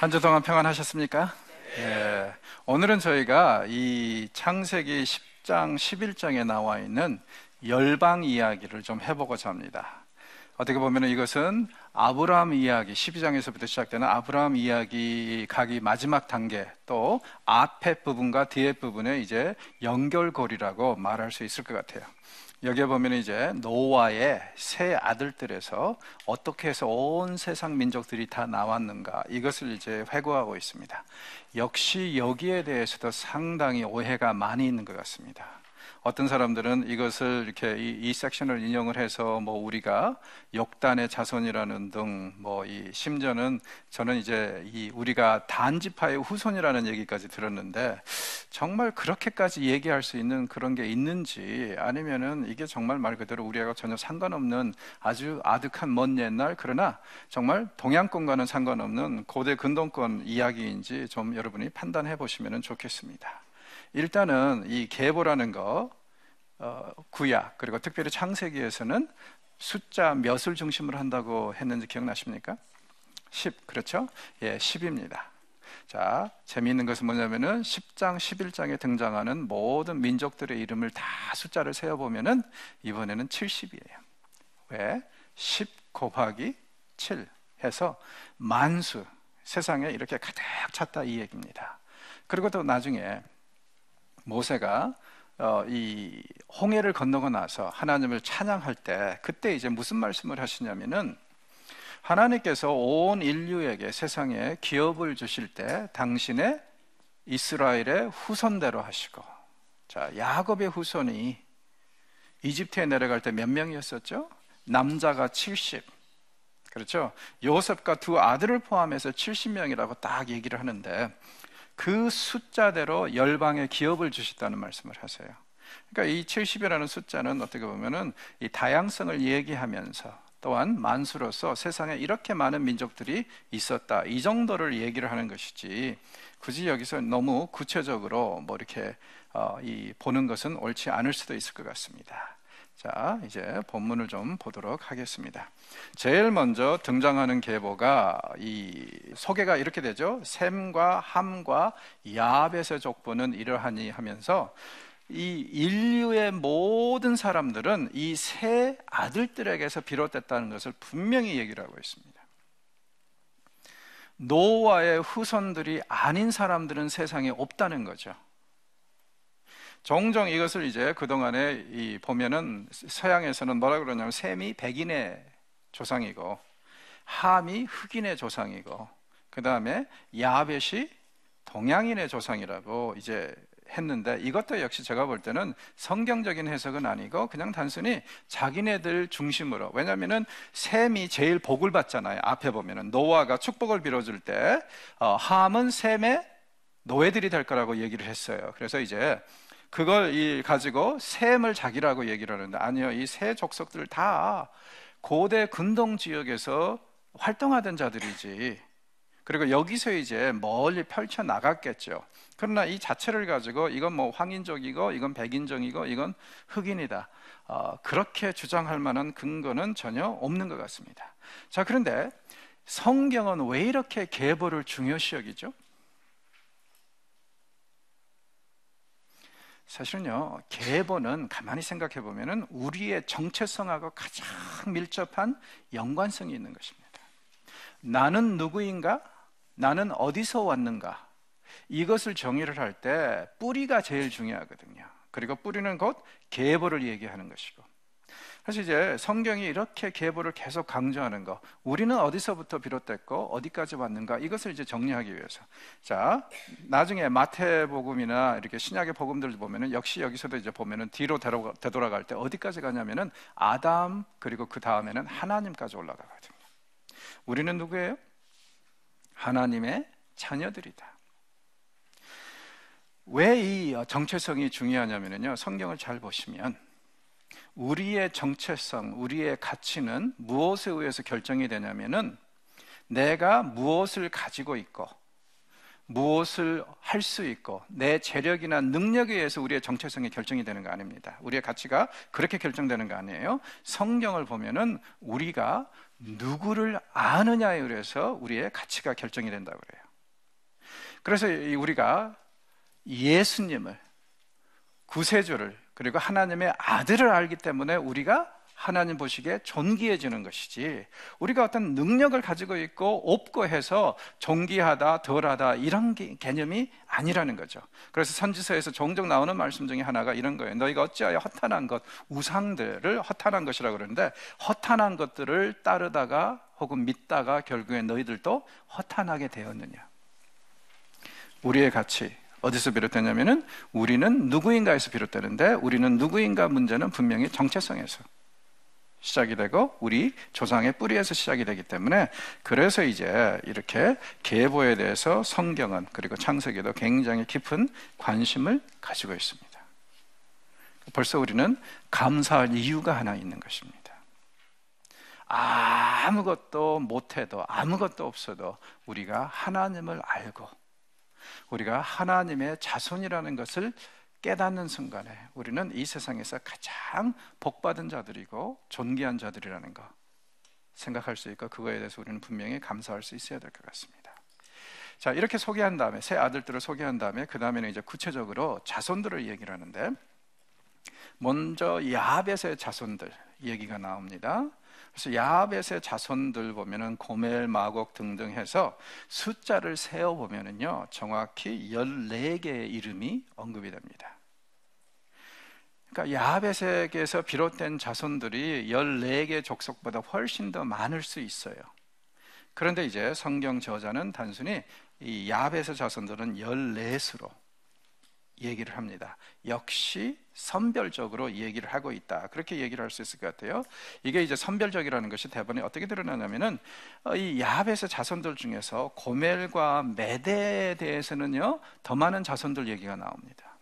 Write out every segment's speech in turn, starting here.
한 주 동안 평안하셨습니까? 예. 오늘은 저희가 이 창세기 10장, 11장에 나와 있는 열방 이야기를 좀 해보고자 합니다. 어떻게 보면 이것은 아브라함 이야기, 12장에서부터 시작되는 아브라함 이야기 가기 마지막 단계, 또 앞에 부분과 뒤에 부분의 이제 연결고리라고 말할 수 있을 것 같아요. 여기에 보면 이제 노아의 세 아들들에서 어떻게 해서 온 세상 민족들이 다 나왔는가, 이것을 이제 회고하고 있습니다. 역시 여기에 대해서도 상당히 오해가 많이 있는 것 같습니다. 어떤 사람들은 이것을 이렇게 이 섹션을 인용을 해서 뭐 우리가 욕단의 자손이라는 등 심지어는 저는 이제 우리가 단지파의 후손이라는 얘기까지 들었는데, 정말 그렇게까지 얘기할 수 있는 그런 게 있는지, 아니면은 이게 정말 말 그대로 우리하고 전혀 상관없는 아주 아득한 먼 옛날, 그러나 정말 동양권과는 상관없는 고대 근동권 이야기인지 좀 여러분이 판단해 보시면 좋겠습니다. 일단은 이 계보라는 거, 구약 그리고 특별히 창세기에서는 숫자 몇을 중심으로 한다고 했는지 기억나십니까? 10, 그렇죠? 예, 10입니다. 자, 재미있는 것은 뭐냐면은 10장, 11장에 등장하는 모든 민족들의 이름을 다 숫자를 세어보면은 이번에는 70이에요. 왜? 10 곱하기 7 해서 만수, 세상에 이렇게 가득 찼다, 이 얘기입니다. 그리고 또 나중에 모세가 이 홍해를 건너고 나서 하나님을 찬양할 때, 그때 이제 무슨 말씀을 하시냐면은, 하나님께서 온 인류에게 세상에 기업을 주실 때 당신의 이스라엘의 후손대로 하시고, 자, 야곱의 후손이 이집트에 내려갈 때 몇 명이었었죠? 남자가 70, 그렇죠? 요셉과 두 아들을 포함해서 70명이라고 딱 얘기를 하는데, 그 숫자대로 열방에 기업을 주셨다는 말씀을 하세요. 그러니까 이 70이라는 숫자는 어떻게 보면은 이 다양성을 얘기하면서 또한 만수로서 세상에 이렇게 많은 민족들이 있었다, 이 정도를 얘기를 하는 것이지, 굳이 여기서 너무 구체적으로 뭐 이렇게 보는 것은 옳지 않을 수도 있을 것 같습니다. 자, 이제 본문을 좀 보도록 하겠습니다. 제일 먼저 등장하는 계보가, 이 소개가 이렇게 되죠. 셈과 함과 야벳의 족보는 이러하니 하면서, 이 인류의 모든 사람들은 이 세 아들들에게서 비롯됐다는 것을 분명히 얘기를 하고 있습니다. 노아의 후손들이 아닌 사람들은 세상에 없다는 거죠. 종종 이것을 이제 그동안에 보면은 서양에서는 뭐라 그러냐면, 셈이 백인의 조상이고 함이 흑인의 조상이고 그 다음에 야벳이 동양인의 조상이라고 이제 했는데, 이것도 역시 제가 볼 때는 성경적인 해석은 아니고 그냥 단순히 자기네들 중심으로, 왜냐하면은 셈이 제일 복을 받잖아요. 앞에 보면은 노아가 축복을 빌어줄 때 함은 셈의 노예들이 될 거라고 얘기를 했어요. 그래서 이제 그걸 가지고 셈을 자기라고 얘기를 하는데, 아니요, 이 세 족속들 다 고대 근동 지역에서 활동하던 자들이지, 그리고 여기서 이제 멀리 펼쳐 나갔겠죠. 그러나 이 자체를 가지고 이건 뭐 황인족이고 이건 백인족이고 이건 흑인이다, 그렇게 주장할 만한 근거는 전혀 없는 것 같습니다. 자, 그런데 성경은 왜 이렇게 계보를 중요시 여기죠? 사실은요, 계보는 가만히 생각해 보면은 우리의 정체성하고 가장 밀접한 연관성이 있는 것입니다. 나는 누구인가? 나는 어디서 왔는가? 이것을 정의를 할 때 뿌리가 제일 중요하거든요. 그리고 뿌리는 곧 계보를 얘기하는 것이고, 사실 이제 성경이 이렇게 계보를 계속 강조하는 거, 우리는 어디서부터 비롯됐고 어디까지 왔는가, 이것을 이제 정리하기 위해서. 자, 나중에 마태복음이나 이렇게 신약의 복음들을 보면은 역시 여기서도 이제 보면은 뒤로 되돌아갈 때 어디까지 가냐면은 아담, 그리고 그 다음에는 하나님까지 올라가거든요. 우리는 누구예요? 하나님의 자녀들이다. 왜 이 정체성이 중요하냐면요, 성경을 잘 보시면 우리의 정체성, 우리의 가치는 무엇에 의해서 결정이 되냐면은, 내가 무엇을 가지고 있고 무엇을 할 수 있고 내 재력이나 능력에 의해서 우리의 정체성이 결정이 되는 거 아닙니다. 우리의 가치가 그렇게 결정되는 거 아니에요. 성경을 보면은 우리가 누구를 아느냐에 의해서 우리의 가치가 결정이 된다고 그래요. 그래서 우리가 예수님을, 구세주를, 그리고 하나님의 아들을 알기 때문에 우리가 하나님 보시기에 존귀해지는 것이지, 우리가 어떤 능력을 가지고 있고 없고 해서 존귀하다, 덜하다 이런 개념이 아니라는 거죠. 그래서 선지서에서 종종 나오는 말씀 중에 하나가 이런 거예요. 너희가 어찌하여 허탄한 것, 우상들을 허탄한 것이라고 그러는데, 허탄한 것들을 따르다가 혹은 믿다가 결국에 너희들도 허탄하게 되었느냐. 우리의 가치 어디서 비롯되냐면은 우리는 누구인가에서 비롯되는데, 우리는 누구인가 문제는 분명히 정체성에서 시작이 되고 우리 조상의 뿌리에서 시작이 되기 때문에, 그래서 이제 이렇게 계보에 대해서 성경은, 그리고 창세기도 굉장히 깊은 관심을 가지고 있습니다. 벌써 우리는 감사할 이유가 하나 있는 것입니다. 아무것도 못해도, 아무것도 없어도 우리가 하나님을 알고 우리가 하나님의 자손이라는 것을 깨닫는 순간에 우리는 이 세상에서 가장 복받은 자들이고 존귀한 자들이라는 거 생각할 수 있고, 그거에 대해서 우리는 분명히 감사할 수 있어야 될 것 같습니다. 자, 이렇게 소개한 다음에, 세 아들들을 소개한 다음에 그 다음에는 이제 구체적으로 자손들을 얘기를 하는데, 먼저 야벳의 자손들 얘기가 나옵니다. 그래서 야벳의 자손들 보면은 고멜, 마곡 등등 해서 숫자를 세어 보면은요, 정확히 14개의 이름이 언급이 됩니다. 그러니까 야벳에게서 비롯된 자손들이 14개 족속보다 훨씬 더 많을 수 있어요. 그런데 이제 성경 저자는 단순히 이 야벳의 자손들은 14수로 얘기를 합니다. 역시 선별적으로 얘기를 하고 있다, 그렇게 얘기를 할 수 있을 것 같아요. 이게 이제 선별적이라는 것이 대본에 어떻게 드러나냐면은, 이 야벳의 자손들 중에서 고멜과 메대에 대해서는요 더 많은 자손들 얘기가 나옵니다.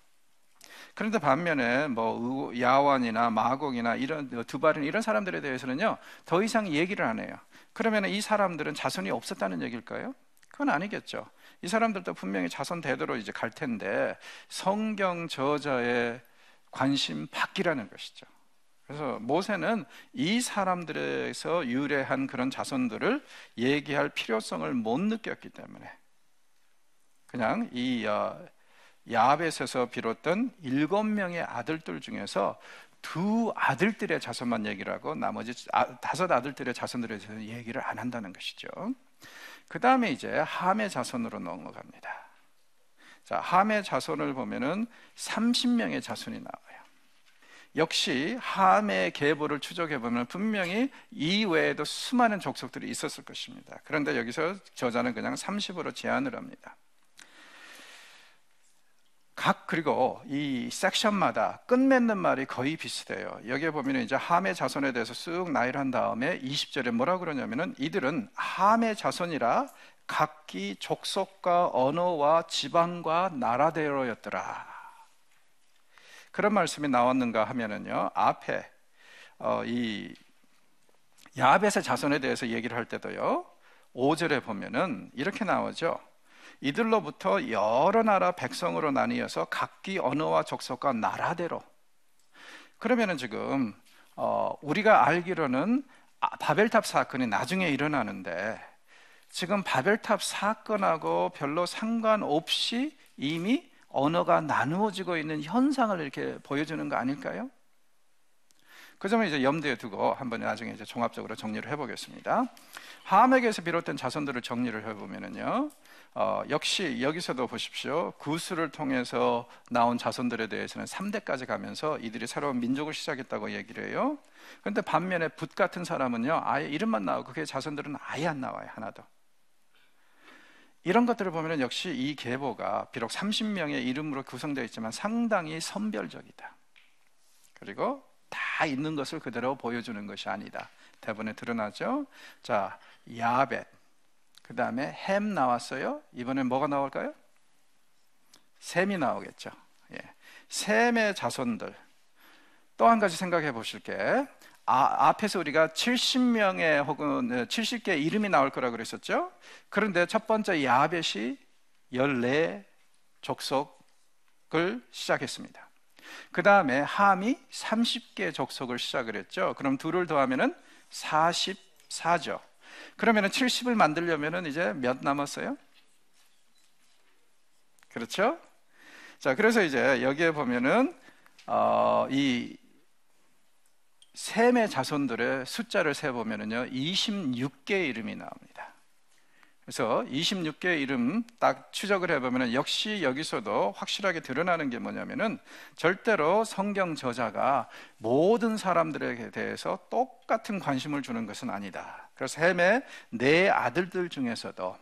그런데 반면에 뭐 야완이나 마곡이나 이런 두발인 이런 사람들에 대해서는요 더 이상 얘기를 안 해요. 그러면 이 사람들은 자손이 없었다는 얘기일까요? 그건 아니겠죠. 이 사람들도 분명히 자손 대대로 이제 갈 텐데, 성경 저자의 관심 밖이라는 것이죠. 그래서 모세는 이 사람들에서 유래한 그런 자손들을 얘기할 필요성을 못 느꼈기 때문에 그냥 이 야벳에서 비롯된 7명의 아들들 중에서 2 아들들의 자손만 얘기를 하고 나머지 5 아들들의 자손들에 대해서 얘기를 안 한다는 것이죠. 그 다음에 이제 함의 자손으로 넘어갑니다. 자, 함의 자손을 보면은 30명의 자손이 나와요. 역시 함의 계보를 추적해 보면 분명히 이 외에도 수많은 족속들이 있었을 것입니다. 그런데 여기서 저자는 그냥 30으로 제한을 합니다. 그리고 이 섹션마다 끝맺는 말이 거의 비슷해요. 여기에 보면 이제 함의 자손에 대해서 쑥 나열을 한 다음에 20절에 뭐라고 그러냐면은, 이들은 함의 자손이라 각기 족속과 언어와 지방과 나라대로였더라. 그런 말씀이 나왔는가 하면은요, 앞에 이 야벳의 자손에 대해서 얘기를 할 때도요 5절에 보면은 이렇게 나오죠. 이들로부터 여러 나라 백성으로 나뉘어서 각기 언어와 족속과 나라대로. 그러면은 지금 우리가 알기로는 바벨탑 사건이 나중에 일어나는데, 지금 바벨탑 사건하고 별로 상관없이 이미 언어가 나누어지고 있는 현상을 이렇게 보여주는 거 아닐까요? 그 점을 이제 염두에 두고 한번 나중에 이제 종합적으로 정리를 해보겠습니다. 함에게서 비롯된 자손들을 정리를 해보면은요, 역시 여기서도 보십시오. 구스를 통해서 나온 자손들에 대해서는 3대까지 가면서 이들이 새로운 민족을 시작했다고 얘기를 해요. 그런데 반면에 붓 같은 사람은요 아예 이름만 나오고 그의 자손들은 아예 안 나와요, 하나도. 이런 것들을 보면 역시 이 계보가 비록 30명의 이름으로 구성되어 있지만 상당히 선별적이다. 그리고 다 있는 것을 그대로 보여주는 것이 아니다, 대본에 드러나죠. 자, 야벳, 그 다음에 햄 나왔어요. 이번엔 뭐가 나올까요? 셈이 나오겠죠. 예. 셈의 자손들. 또 한 가지 생각해 보실게. 앞에서 우리가 70명의 혹은 70개의 이름이 나올 거라고 그랬었죠. 그런데 첫 번째 야벳이 14 족속을 시작했습니다. 그 다음에 함이 30개 족속을 시작을 했죠. 그럼 둘을 더하면은 44죠. 그러면은 70을 만들려면은 이제 몇 남았어요? 그렇죠? 자, 그래서 이제 여기에 보면은 이 셈의 자손들의 숫자를 세 보면은요 26개의 이름이 나옵니다. 그래서 26개의 이름 딱 추적을 해보면 역시 여기서도 확실하게 드러나는 게 뭐냐면은 절대로 성경 저자가 모든 사람들에게 대해서 똑같은 관심을 주는 것은 아니다. 그래서 햄의 네 아들들 중에서도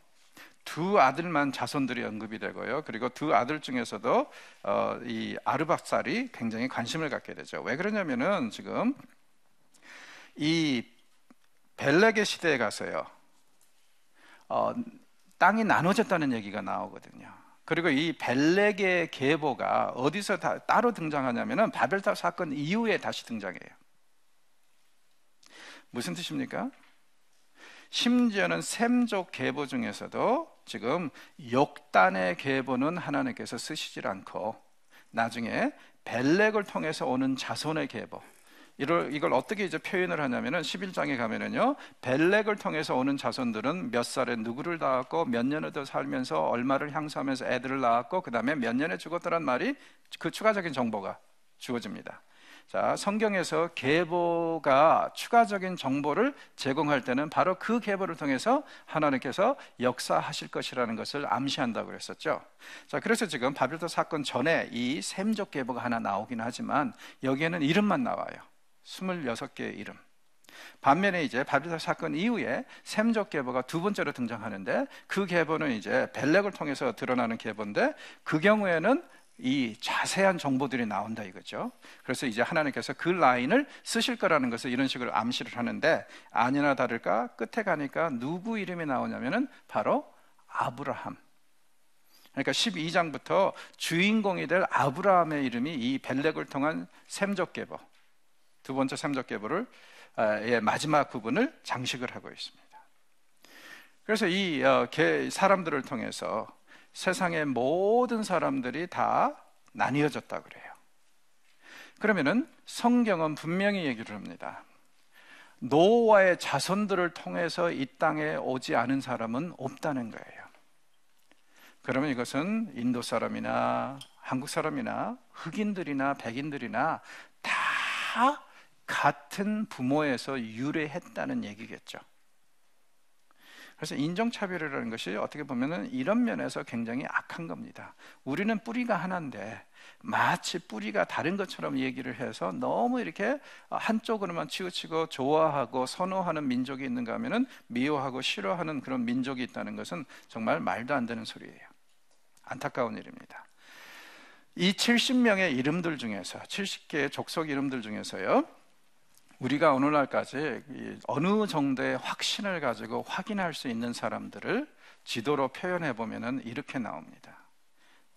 두 아들만 자손들이 언급이 되고요. 그리고 두 아들 중에서도 이 아르박살이 굉장히 관심을 갖게 되죠. 왜 그러냐면은 지금 이 벨렉의 시대에 가서요. 땅이 나눠졌다는 얘기가 나오거든요. 그리고 이 벨렉의 계보가 어디서 따로 등장하냐면은 바벨탑 사건 이후에 다시 등장해요. 무슨 뜻입니까? 심지어는 셈족 계보 중에서도 지금 욕단의 계보는 하나님께서 쓰시질 않고 나중에 벨렉을 통해서 오는 자손의 계보, 이걸 어떻게 이제 표현을 하냐면은 11장에 가면은요 벨렉을 통해서 오는 자손들은 몇 살에 누구를 낳았고 몇 년을 더 살면서 얼마를 향수하면서 애들을 낳았고 그 다음에 몇 년에 죽었더란 말이 그 추가적인 정보가 주어집니다. 자, 성경에서 계보가 추가적인 정보를 제공할 때는 바로 그 계보를 통해서 하나님께서 역사하실 것이라는 것을 암시한다고 그랬었죠. 자, 그래서 지금 바벨탑 사건 전에 이 셈족 계보가 하나 나오긴 하지만 여기에는 이름만 나와요. 26개의 이름. 반면에 이제 바벨탑 사건 이후에 셈족 계보가 두 번째로 등장하는데 그 계보는 이제 벨렉을 통해서 드러나는 계보인데 그 경우에는 이 자세한 정보들이 나온다 이거죠. 그래서 이제 하나님께서 그 라인을 쓰실 거라는 것을 이런 식으로 암시를 하는데 아니나 다를까 끝에 가니까 누구 이름이 나오냐면은 바로 아브라함. 그러니까 12장부터 주인공이 될 아브라함의 이름이 이 벨렉을 통한 셈족 계보, 두 번째 셈족 계보를 마지막 부분을 장식을 하고 있습니다. 그래서 이 사람들을 통해서 세상의 모든 사람들이 다 나뉘어졌다 그래요. 그러면은 성경은 분명히 얘기를 합니다. 노아의 자손들을 통해서 이 땅에 오지 않은 사람은 없다는 거예요. 그러면 이것은 인도 사람이나 한국 사람이나 흑인들이나 백인들이나 다 같은 부모에서 유래했다는 얘기겠죠. 그래서 인종차별이라는 것이 어떻게 보면 이런 면에서 굉장히 악한 겁니다. 우리는 뿌리가 하나인데 마치 뿌리가 다른 것처럼 얘기를 해서 너무 이렇게 한쪽으로만 치우치고 좋아하고 선호하는 민족이 있는가 하면은 미워하고 싫어하는 그런 민족이 있다는 것은 정말 말도 안 되는 소리예요. 안타까운 일입니다. 이 70명의 이름들 중에서 70개의 족속 이름들 중에서요 우리가 오늘날까지 어느 정도의 확신을 가지고 확인할 수 있는 사람들을 지도로 표현해 보면은 이렇게 나옵니다.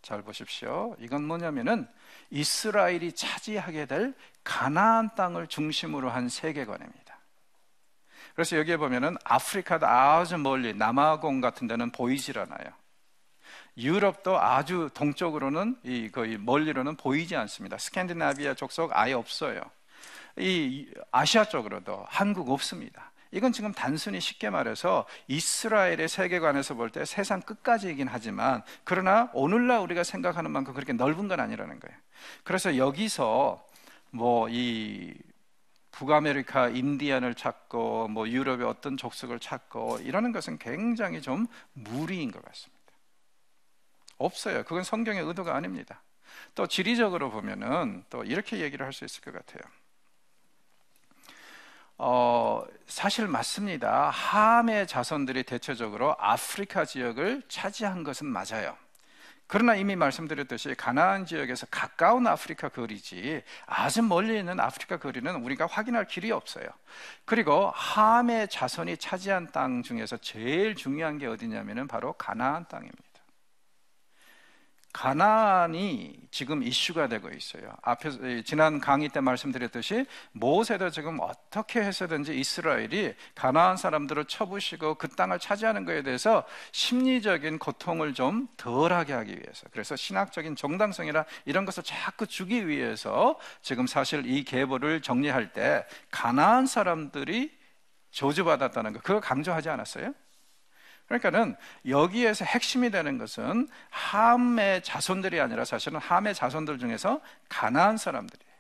잘 보십시오. 이건 뭐냐면은 이스라엘이 차지하게 될 가나안 땅을 중심으로 한 세계관입니다. 그래서 여기에 보면은 아프리카도 아주 멀리 남아공 같은 데는 보이질 않아요. 유럽도 아주 동쪽으로는 거의 멀리로는 보이지 않습니다. 스칸디나비아 족속 아예 없어요. 이 아시아 쪽으로도 한국 없습니다. 이건 지금 단순히 쉽게 말해서 이스라엘의 세계관에서 볼 때 세상 끝까지이긴 하지만 그러나 오늘날 우리가 생각하는 만큼 그렇게 넓은 건 아니라는 거예요. 그래서 여기서 뭐 이 북아메리카 인디안을 찾고 뭐 유럽의 어떤 족속을 찾고 이러는 것은 굉장히 좀 무리인 것 같습니다. 없어요. 그건 성경의 의도가 아닙니다. 또 지리적으로 보면은 또 이렇게 얘기를 할 수 있을 것 같아요. 사실 맞습니다. 함의 자손들이 대체적으로 아프리카 지역을 차지한 것은 맞아요. 그러나 이미 말씀드렸듯이 가나안 지역에서 가까운 아프리카 거리지 아주 멀리 있는 아프리카 거리는 우리가 확인할 길이 없어요. 그리고 함의 자손이 차지한 땅 중에서 제일 중요한 게 어디냐면은 바로 가나안 땅입니다. 가나안이 지금 이슈가 되고 있어요. 앞에 지난 강의 때 말씀드렸듯이 모세도 지금 어떻게 해서든지 이스라엘이 가나안 사람들을 쳐부시고 그 땅을 차지하는 것에 대해서 심리적인 고통을 좀 덜하게 하기 위해서, 그래서 신학적인 정당성이나 이런 것을 자꾸 주기 위해서 지금 사실 이 계보를 정리할 때 가나안 사람들이 저주받았다는 거, 그거 강조하지 않았어요? 그러니까는 여기에서 핵심이 되는 것은 함의 자손들이 아니라 사실은 함의 자손들 중에서 가나안 사람들이에요.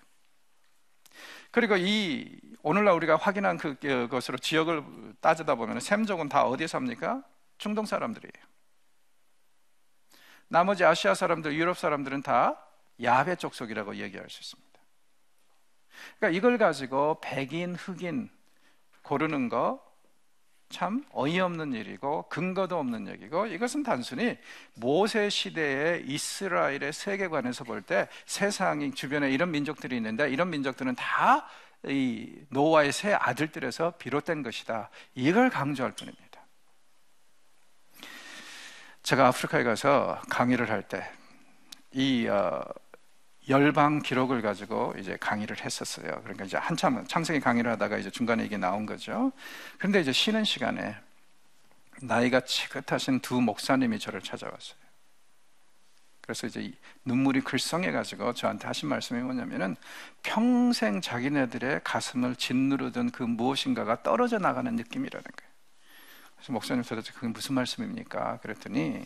그리고 이 오늘날 우리가 확인한 그것으로 지역을 따지다 보면 셈족은 다 어디에 삽니까? 중동 사람들이에요. 나머지 아시아 사람들, 유럽 사람들은 다 야베 족속이라고 얘기할 수 있습니다. 그러니까 이걸 가지고 백인, 흑인 고르는 거 참 어이없는 일이고 근거도 없는 얘기고, 이것은 단순히 모세 시대의 이스라엘의 세계관에서 볼 때 세상이 주변에 이런 민족들이 있는데 이런 민족들은 다 이 노아의 세 아들들에서 비롯된 것이다, 이걸 강조할 뿐입니다. 제가 아프리카에 가서 강의를 할 때 이 열방 기록을 가지고 이제 강의를 했었어요. 그러니까 이제 한참 창세기 강의를 하다가 이제 중간에 이게 나온 거죠. 그런데 이제 쉬는 시간에 나이가 지긋하신 두 목사님이 저를 찾아왔어요. 그래서 이제 눈물이 글썽해 가지고 저한테 하신 말씀이 뭐냐면은 평생 자기네들의 가슴을 짓누르던 그 무엇인가가 떨어져 나가는 느낌이라는 거예요. 그래서 목사님, 도대체 그게 무슨 말씀입니까? 그랬더니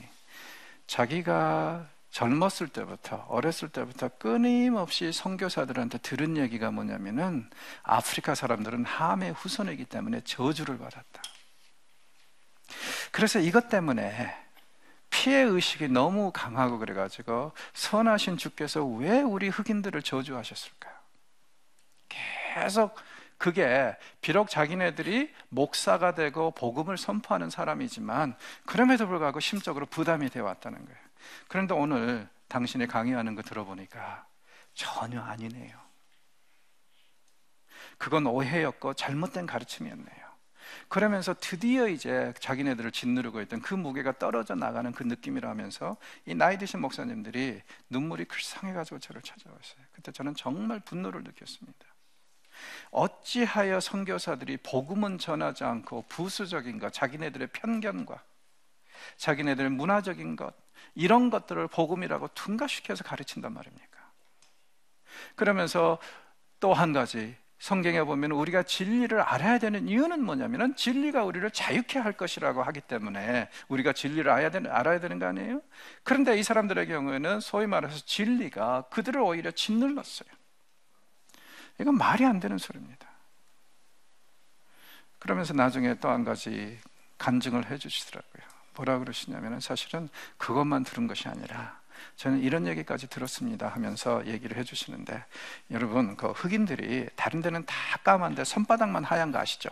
자기가 젊었을 때부터, 어렸을 때부터 끊임없이 선교사들한테 들은 얘기가 뭐냐면은 아프리카 사람들은 함의 후손이기 때문에 저주를 받았다. 그래서 이것 때문에 피해의식이 너무 강하고 그래가지고 선하신 주께서 왜 우리 흑인들을 저주하셨을까요? 계속 그게 비록 자기네들이 목사가 되고 복음을 선포하는 사람이지만 그럼에도 불구하고 심적으로 부담이 되어 왔다는 거예요. 그런데 오늘 당신이 강의하는 거 들어보니까 전혀 아니네요. 그건 오해였고 잘못된 가르침이었네요. 그러면서 드디어 이제 자기네들을 짓누르고 있던 그 무게가 떨어져 나가는 그 느낌이라면서 이 나이 드신 목사님들이 눈물이 글썽해가지고 저를 찾아왔어요. 그때 저는 정말 분노를 느꼈습니다. 어찌하여 선교사들이 복음은 전하지 않고 부수적인 것, 자기네들의 편견과 자기네들의 문화적인 것, 이런 것들을 복음이라고 둔갑시켜서 가르친단 말입니까? 그러면서 또 한 가지, 성경에 보면 우리가 진리를 알아야 되는 이유는 뭐냐면 진리가 우리를 자유케 할 것이라고 하기 때문에 우리가 진리를 알아야 되는 거 아니에요? 그런데 이 사람들의 경우에는 소위 말해서 진리가 그들을 오히려 짓눌렀어요. 이건 말이 안 되는 소리입니다. 그러면서 나중에 또 한 가지 간증을 해주시더라고요. 뭐라 그러시냐면 사실은 그것만 들은 것이 아니라 저는 이런 얘기까지 들었습니다 하면서 얘기를 해주시는데, 여러분 그 흑인들이 다른 데는 다 까만데 손바닥만 하얀 거 아시죠?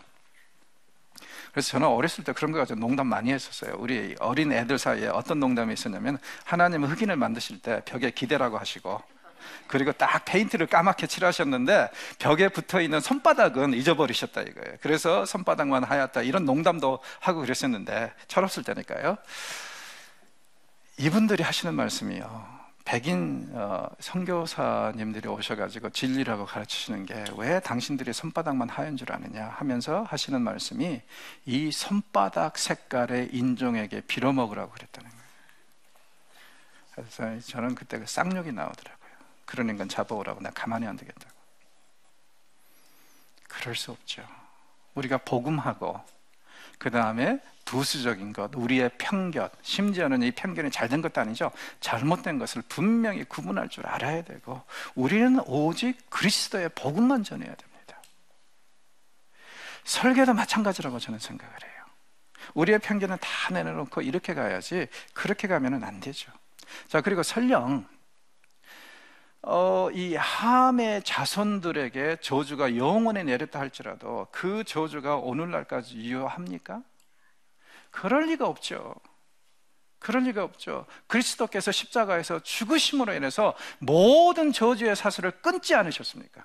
그래서 저는 어렸을 때 그런 거 가지고 농담 많이 했었어요. 우리 어린 애들 사이에 어떤 농담이 있었냐면 하나님은 흑인을 만드실 때 벽에 기대라고 하시고 그리고 딱 페인트를 까맣게 칠하셨는데 벽에 붙어있는 손바닥은 잊어버리셨다 이거예요. 그래서 손바닥만 하얗다, 이런 농담도 하고 그랬었는데 철없을 때니까요. 이분들이 하시는 말씀이요, 백인 선교사님들이 오셔가지고 진리라고 가르치시는 게 왜 당신들이 손바닥만 하얀 줄 아느냐 하면서 하시는 말씀이 이 손바닥 색깔의 인종에게 빌어먹으라고 그랬다는 거예요. 그래서 저는 그때 그 쌍욕이 나오더라고요. 그런 인간 잡아오라고. 나 가만히 안 되겠다고. 그럴 수 없죠. 우리가 복음하고 그 다음에 부수적인 것, 우리의 편견, 심지어는 이 편견이 잘된 것도 아니죠, 잘못된 것을 분명히 구분할 줄 알아야 되고, 우리는 오직 그리스도의 복음만 전해야 됩니다. 설교도 마찬가지라고 저는 생각을 해요. 우리의 편견은 다 내려놓고 이렇게 가야지 그렇게 가면은 안 되죠. 자, 그리고 설령 이 함의 자손들에게 저주가 영원히 내렸다 할지라도 그 저주가 오늘날까지 유효합니까? 그럴 리가 없죠. 그럴 리가 없죠. 그리스도께서 십자가에서 죽으심으로 인해서 모든 저주의 사슬을 끊지 않으셨습니까?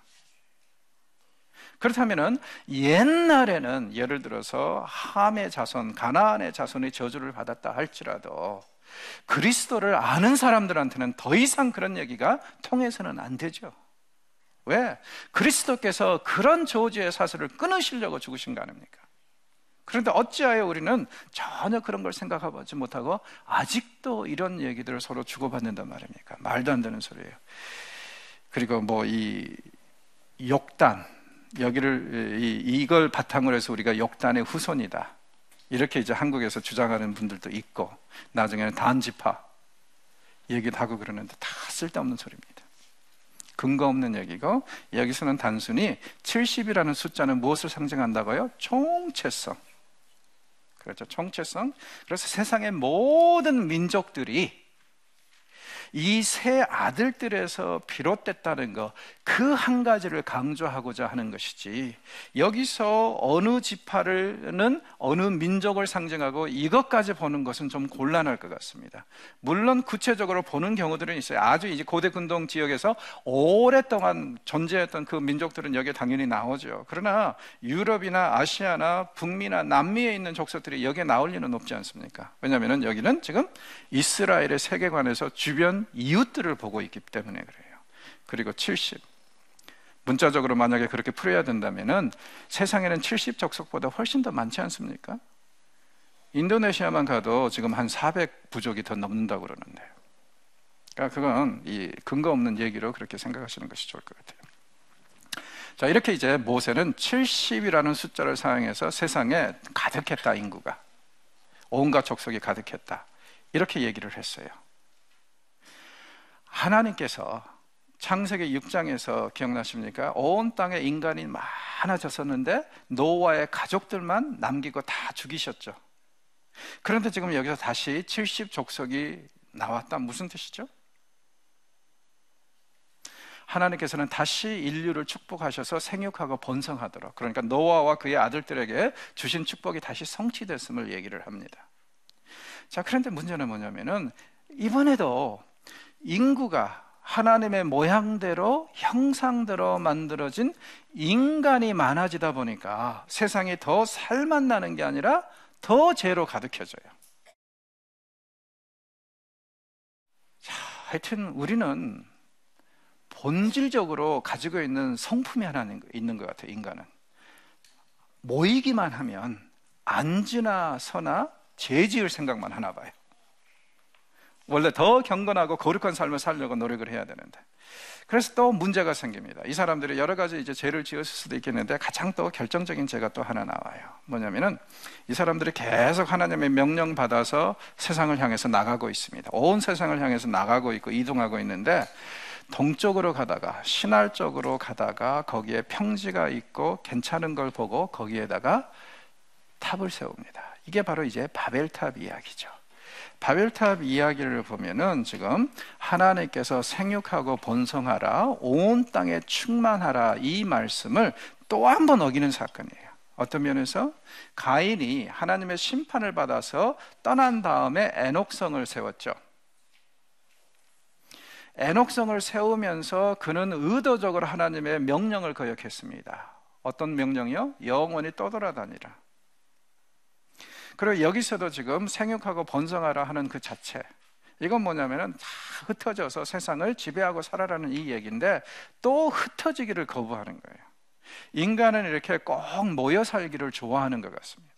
그렇다면은 옛날에는 예를 들어서 함의 자손, 가나안의 자손이 저주를 받았다 할지라도 그리스도를 아는 사람들한테는 더 이상 그런 얘기가 통해서는 안 되죠. 왜? 그리스도께서 그런 저주의 사슬을 끊으시려고 죽으신 거 아닙니까? 그런데 어찌하여 우리는 전혀 그런 걸 생각하지 못하고 아직도 이런 얘기들을 서로 주고받는단 말입니까? 말도 안 되는 소리예요. 그리고 뭐 이 욕단, 여기를 이걸 바탕으로 해서 우리가 욕단의 후손이다, 이렇게 이제 한국에서 주장하는 분들도 있고, 나중에는 단지파 얘기도 하고 그러는데 다 쓸데없는 소리입니다. 근거 없는 얘기고, 여기서는 단순히 70이라는 숫자는 무엇을 상징한다고요? 총체성. 그렇죠. 총체성. 그래서 세상의 모든 민족들이 이 세 아들들에서 비롯됐다는 것, 그 한 가지를 강조하고자 하는 것이지, 여기서 어느 지파는 어느 민족을 상징하고 이것까지 보는 것은 좀 곤란할 것 같습니다. 물론 구체적으로 보는 경우들은 있어요. 아주 이제 고대 근동 지역에서 오랫동안 존재했던 그 민족들은 여기에 당연히 나오죠. 그러나 유럽이나 아시아나 북미나 남미에 있는 족속들이 여기에 나올 리는 없지 않습니까? 왜냐하면 여기는 지금 이스라엘의 세계관에서 주변 이웃들을 보고 있기 때문에 그래요. 그리고 70, 문자적으로 만약에 그렇게 풀어야 된다면은 세상에는 70 족속보다 훨씬 더 많지 않습니까? 인도네시아만 가도 지금 한 400 부족이 더 넘는다고 그러는데요. 그러니까 그건 이 근거 없는 얘기로 그렇게 생각하시는 것이 좋을 것 같아요. 자, 이렇게 이제 모세는 70이라는 숫자를 사용해서 세상에 가득했다, 인구가. 온갖 족속이 가득했다, 이렇게 얘기를 했어요. 하나님께서 창세기 6장에서 기억나십니까? 온 땅에 인간이 많아졌었는데 노아의 가족들만 남기고 다 죽이셨죠. 그런데 지금 여기서 다시 70 족속이 나왔다. 무슨 뜻이죠? 하나님께서는 다시 인류를 축복하셔서 생육하고 번성하도록, 그러니까 노아와 그의 아들들에게 주신 축복이 다시 성취됐음을 얘기를 합니다. 자, 그런데 문제는 뭐냐면은 이번에도 인구가 하나님의 모양대로 형상대로 만들어진 인간이 많아지다 보니까 세상이 더 살맛나는 게 아니라 더 죄로 가득해져요. 자, 하여튼 우리는 본질적으로 가지고 있는 성품이 하나 있는 것 같아요. 인간은 모이기만 하면 안지나 서나 죄 지을 생각만 하나 봐요. 원래 더 경건하고 거룩한 삶을 살려고 노력을 해야 되는데, 그래서 또 문제가 생깁니다. 이 사람들이 여러 가지 이제 죄를 지었을 수도 있겠는데 가장 또 결정적인 죄가 또 하나 나와요. 뭐냐면은 이 사람들이 계속 하나님의 명령 받아서 세상을 향해서 나가고 있습니다. 온 세상을 향해서 나가고 있고 이동하고 있는데, 동쪽으로 가다가 신할 쪽으로 가다가 거기에 평지가 있고 괜찮은 걸 보고 거기에다가 탑을 세웁니다. 이게 바로 이제 바벨탑 이야기죠. 바벨탑 이야기를 보면은 지금 하나님께서 생육하고 번성하라, 온 땅에 충만하라, 이 말씀을 또 한 번 어기는 사건이에요. 어떤 면에서 가인이 하나님의 심판을 받아서 떠난 다음에 에녹성을 세웠죠. 에녹성을 세우면서 그는 의도적으로 하나님의 명령을 거역했습니다. 어떤 명령이요? 영원히 떠돌아다니라. 그리고 여기서도 지금 생육하고 번성하라 하는 그 자체, 이건 뭐냐면은 다 흩어져서 세상을 지배하고 살아라는 이 얘기인데, 또 흩어지기를 거부하는 거예요. 인간은 이렇게 꼭 모여 살기를 좋아하는 것 같습니다.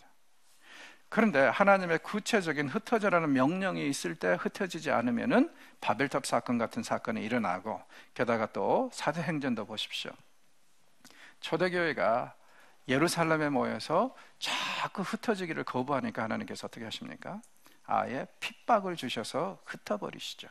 그런데 하나님의 구체적인 흩어져라는 명령이 있을 때 흩어지지 않으면은 바벨탑 사건 같은 사건이 일어나고, 게다가 또 사도행전도 보십시오. 초대교회가 예루살렘에 모여서 자꾸 흩어지기를 거부하니까 하나님께서 어떻게 하십니까? 아예 핍박을 주셔서 흩어버리시죠.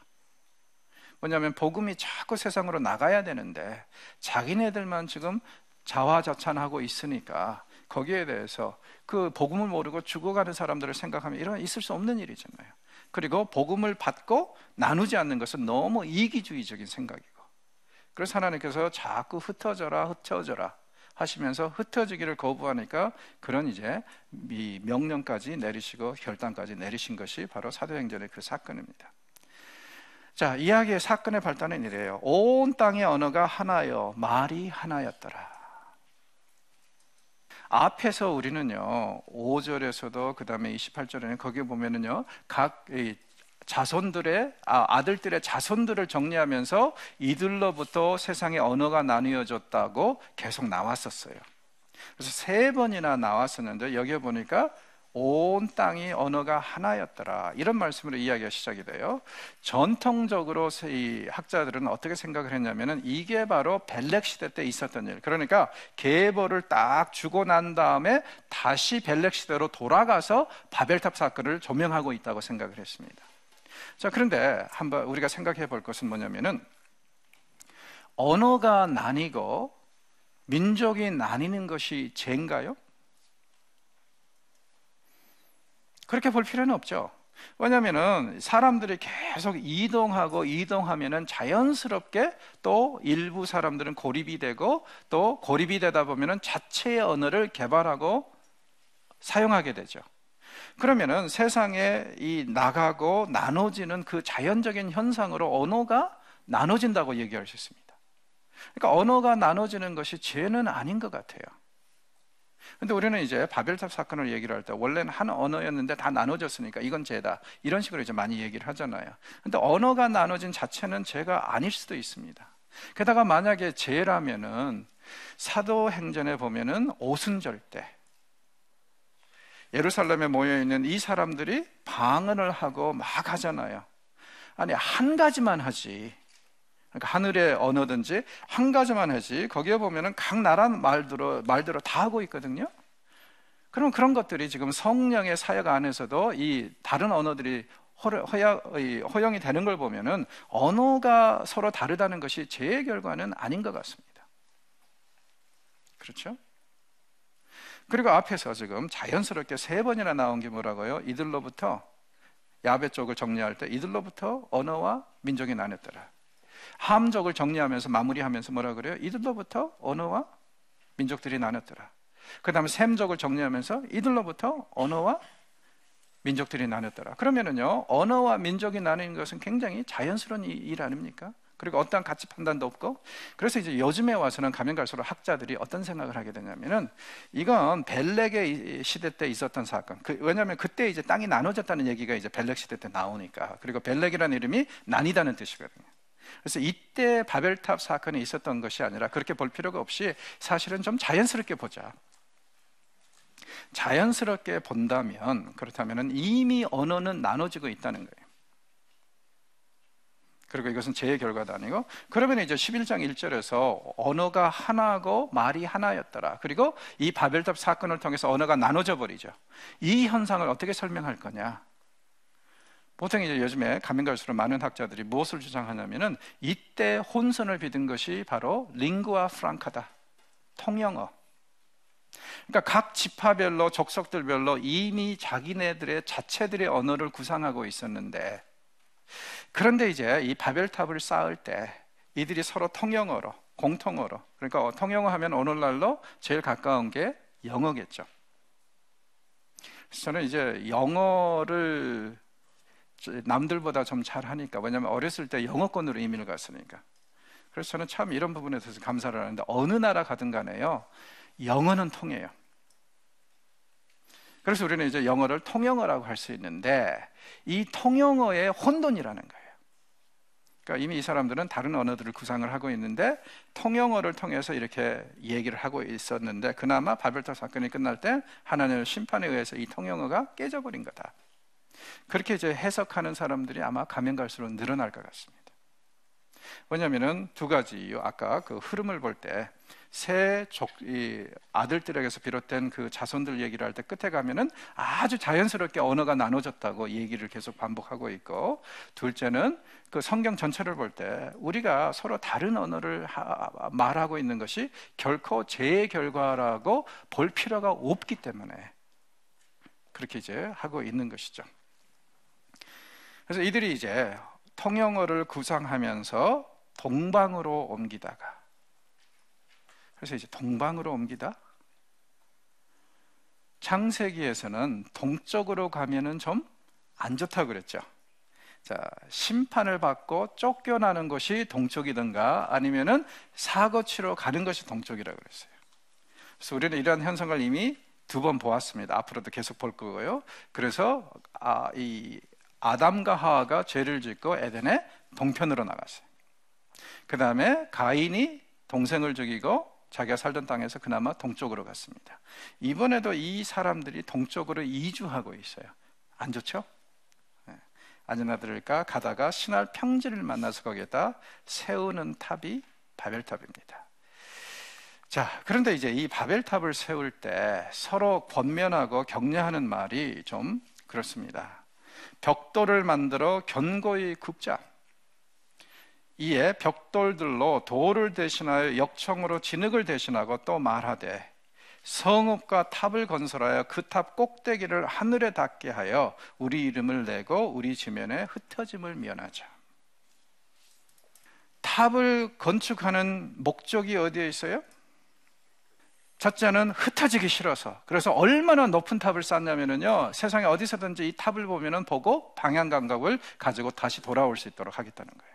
뭐냐면 복음이 자꾸 세상으로 나가야 되는데 자기네들만 지금 자화자찬하고 있으니까 거기에 대해서 그 복음을 모르고 죽어가는 사람들을 생각하면 이런 있을 수 없는 일이잖아요. 그리고 복음을 받고 나누지 않는 것은 너무 이기주의적인 생각이고, 그래서 하나님께서 자꾸 흩어져라 하시면서 흩어지기를 거부하니까 그런 이제 이 명령까지 내리시고 결단까지 내리신 것이 바로 사도행전의 그 사건입니다. 자, 이야기의 사건의 발단은 이래요. 온 땅의 언어가 하나여 말이 하나였더라. 앞에서 우리는요 5절에서도 그 다음에 28절에는 거기에 보면은요 각 자손들의 아들들의 자손들을 정리하면서 이들로부터 세상의 언어가 나뉘어졌다고 계속 나왔었어요. 그래서 3번이나 나왔었는데 여기에 보니까 온 땅이 언어가 하나였더라. 이런 말씀으로 이야기가 시작이 돼요. 전통적으로 이 학자들은 어떻게 생각을 했냐면은 이게 바로 벨렉 시대 때 있었던 일. 그러니까 계보를 딱 주고 난 다음에 다시 벨렉 시대로 돌아가서 바벨탑 사건을 조명하고 있다고 생각을 했습니다. 자, 그런데 한번 우리가 생각해 볼 것은 뭐냐면은 언어가 나뉘고 민족이 나뉘는 것이 죄인가요? 그렇게 볼 필요는 없죠. 왜냐하면 사람들이 계속 이동하면은 자연스럽게 또 일부 사람들은 고립이 되고 또 고립이 되다 보면은 자체의 언어를 개발하고 사용하게 되죠. 그러면은 세상에 이 나가고 나눠지는 그 자연적인 현상으로 언어가 나눠진다고 얘기할 수 있습니다. 그러니까 언어가 나눠지는 것이 죄는 아닌 것 같아요. 근데 우리는 이제 바벨탑 사건을 얘기를 할 때 원래는 한 언어였는데 다 나눠졌으니까 이건 죄다, 이런 식으로 이제 많이 얘기를 하잖아요. 근데 언어가 나눠진 자체는 죄가 아닐 수도 있습니다. 게다가 만약에 죄라면은 사도행전에 보면은 오순절 때 예루살렘에 모여있는 이 사람들이 방언을 하고 막 하잖아요. 아니, 한 가지만 하지. 그러니까 하늘의 언어든지 한 가지만 하지. 거기에 보면은 각 나라 말대로 다 하고 있거든요. 그럼 그런 것들이 지금 성령의 사역 안에서도 이 다른 언어들이 허용이 되는 걸 보면은 언어가 서로 다르다는 것이 죄의 결과는 아닌 것 같습니다. 그렇죠? 그리고 앞에서 지금 자연스럽게 3번이나 나온 게 뭐라고요? 이들로부터, 야베 쪽을 정리할 때 이들로부터 언어와 민족이 나눴더라. 함족을 정리하면서 마무리하면서 뭐라 그래요? 이들로부터 언어와 민족들이 나눴더라. 그 다음에 셈족을 정리하면서 이들로부터 언어와 민족들이 나눴더라. 그러면은요, 언어와 민족이 나뉘는 것은 굉장히 자연스러운 일 아닙니까? 그리고 어떠한 가치 판단도 없고. 그래서 이제 요즘에 와서는 가면 갈수록 학자들이 어떤 생각을 하게 되냐면은 이건 벨렉의 시대 때 있었던 사건. 왜냐하면 그때 이제 땅이 나눠졌다는 얘기가 이제 벨렉 시대 때 나오니까. 그리고 벨렉이라는 이름이 나뉘다는 뜻이거든요. 그래서 이때 바벨탑 사건이 있었던 것이 아니라 그렇게 볼 필요가 없이 사실은 좀 자연스럽게 보자. 자연스럽게 본다면, 그렇다면 이미 언어는 나눠지고 있다는 거예요. 그리고 이것은 죄의 결과도 아니고, 그러면 이제 11장 1절에서 언어가 하나고 말이 하나였더라. 그리고 이 바벨탑 사건을 통해서 언어가 나눠져 버리죠. 이 현상을 어떻게 설명할 거냐? 보통 이제 요즘에 가면 갈수록 많은 학자들이 무엇을 주장하냐면은 이때 혼선을 빚은 것이 바로 링구아 프랑카다. 통영어. 그러니까 각 지파별로 족속들별로 이미 자기네들의 자체들의 언어를 구상하고 있었는데, 그런데 이제 이 바벨탑을 쌓을 때 이들이 서로 통영어로, 공통어로, 그러니까 통영어 하면 오늘날로 제일 가까운 게 영어겠죠. 그래서 저는 이제 영어를 남들보다 좀 잘하니까, 왜냐하면 어렸을 때 영어권으로 이민을 갔으니까. 그래서 저는 참 이런 부분에 대해서 감사를 하는데, 어느 나라 가든 간에요, 영어는 통해요. 그래서 우리는 이제 영어를 통영어라고 할 수 있는데, 이 통영어의 혼돈이라는 거예요. 그러니까 이미 이 사람들은 다른 언어들을 구상을 하고 있는데 통영어를 통해서 이렇게 얘기를 하고 있었는데, 그나마 바벨탑 사건이 끝날 때 하나님의 심판에 의해서 이 통영어가 깨져버린 거다. 그렇게 이제 해석하는 사람들이 아마 가면 갈수록 늘어날 것 같습니다. 왜냐하면은 두 가지 이유, 아까 그 흐름을 볼 때 이 아들들에게서 비롯된 그 자손들 얘기를 할 때 끝에 가면은 아주 자연스럽게 언어가 나눠졌다고 얘기를 계속 반복하고 있고, 둘째는 그 성경 전체를 볼 때 우리가 서로 다른 언어를 말하고 있는 것이 결코 죄의 결과라고 볼 필요가 없기 때문에 그렇게 이제 하고 있는 것이죠. 그래서 이들이 이제 통영어를 구상하면서 동방으로 옮기다가, 그래서 이제 동방으로 옮기다, 창세기에서는 동쪽으로 가면은 좀 안 좋다고 그랬죠. 자, 심판을 받고 쫓겨나는 것이 동쪽이든가 아니면은 사고 치러 가는 것이 동쪽이라고 그랬어요. 그래서 우리는 이러한 현상을 이미 2번 보았습니다. 앞으로도 계속 볼 거고요. 그래서 이 아담과 하와가 죄를 짓고 에덴의 동편으로 나갔어요. 그 다음에 가인이 동생을 죽이고 자기가 살던 땅에서 그나마 동쪽으로 갔습니다. 이번에도 이 사람들이 동쪽으로 이주하고 있어요. 안 좋죠? 아니나 가다가 신할 평지를 만나서 거기에다 세우는 탑이 바벨탑입니다. 자, 그런데 이제 이 바벨탑을 세울 때 서로 권면하고 격려하는 말이 좀 그렇습니다. 벽돌을 만들어 견고히 굽자. 이에 벽돌들로 돌을 대신하여 역청으로 진흙을 대신하고 또 말하되 성읍과 탑을 건설하여 그 탑 꼭대기를 하늘에 닿게 하여 우리 이름을 내고 우리 지면에 흩어짐을 면하자. 탑을 건축하는 목적이 어디에 있어요? 첫째는 흩어지기 싫어서. 그래서 얼마나 높은 탑을 쌓냐면요, 세상에 어디서든지 이 탑을 보면은 보고 방향 감각을 가지고 다시 돌아올 수 있도록 하겠다는 거예요.